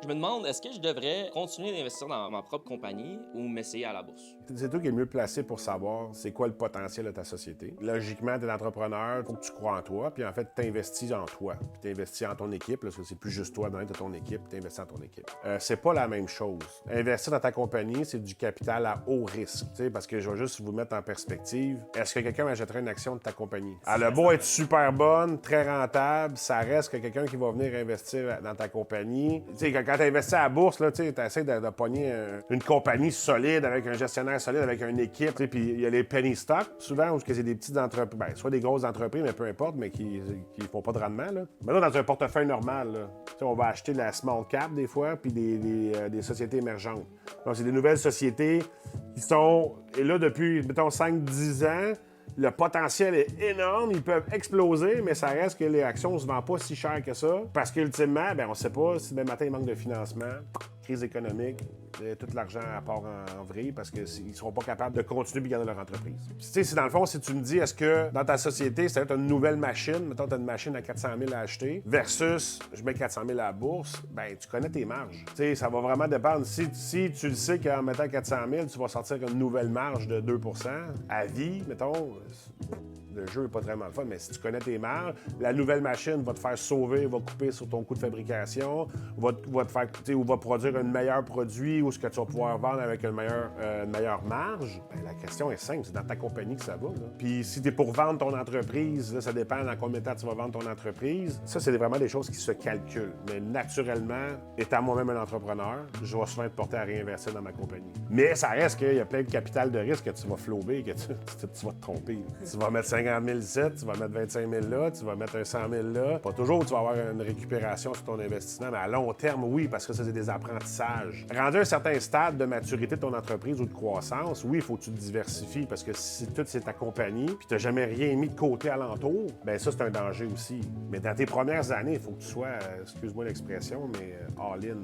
Je me demande, est-ce que je devrais continuer d'investir dans ma propre compagnie ou m'essayer à la bourse? C'est toi qui es mieux placé pour savoir c'est quoi le potentiel de ta société. Logiquement, tu es entrepreneur, il faut que tu crois en toi, puis en fait, tu investis en toi, puis tu investis en ton équipe, parce que c'est plus juste toi dans ton équipe, tu investis en ton équipe. C'est pas la même chose. Investir dans ta compagnie, c'est du capital à haut risque, parce que je vais juste vous mettre en perspective. Est-ce que quelqu'un achèterait une action de ta compagnie? Elle a beau être super bonne, très rentable, ça reste que quelqu'un qui va venir investir dans ta compagnie. T'sais, quand tu investis à la bourse, tu essaies de pogner une compagnie solide, avec un gestionnaire solide, avec une équipe. Puis il y a les penny stocks, souvent, où c'est des petites entreprises, soit des grosses entreprises, mais peu importe, mais qui font pas de rendement. Là. Mais là, dans un portefeuille normal, là, on va acheter de la small cap des fois, puis des sociétés émergentes. Donc, c'est des nouvelles sociétés qui sont, et là, depuis, mettons, 5-10 ans, le potentiel est énorme, ils peuvent exploser, mais ça reste que les actions ne se vendent pas si cher que ça. Parce qu'ultimement, on ne sait pas si demain matin il manque de financement, crise économique, tout l'argent part en vrille parce qu'ils ne seront pas capables de continuer à garder leur entreprise. Tu sais, si dans le fond, si tu me dis, est-ce que dans ta société, c'est une nouvelle machine, mettons, tu as une machine à 400 000 à acheter, versus je mets 400 000 à la bourse, tu connais tes marges. Tu sais, ça va vraiment dépendre. Si tu le sais qu'en mettant 400 000, tu vas sortir une nouvelle marge de 2 à vie, mettons, le jeu n'est pas vraiment le fun, mais si tu connais tes marges, la nouvelle machine va te faire sauver, va couper sur ton coût de fabrication, va te faire, ou va produire un meilleur produit ou ce que tu vas pouvoir vendre avec une meilleure marge. La question est simple, c'est dans ta compagnie que ça va. Là. Puis si tu es pour vendre ton entreprise, là, ça dépend dans combien de temps tu vas vendre ton entreprise. Ça, c'est vraiment des choses qui se calculent. Mais naturellement, étant moi-même un entrepreneur, je vais souvent être porté à réinvestir dans ma compagnie. Mais ça reste qu'il y a plein de capital de risque que tu vas flouber, que tu vas te tromper. Tu vas mettre 50 000 ici, tu vas mettre 25 000 là, tu vas mettre un 100 000 là. Pas toujours où tu vas avoir une récupération sur ton investissement, mais à long terme, oui, parce que ça, c'est des apprentissages. Rendu à un certain stade de maturité de ton entreprise ou de croissance, oui, il faut que tu te diversifies, parce que si tout c'est ta compagnie, puis tu n'as jamais rien mis de côté alentour, bien ça, c'est un danger aussi. Mais dans tes premières années, il faut que tu sois, excuse-moi l'expression, mais all-in.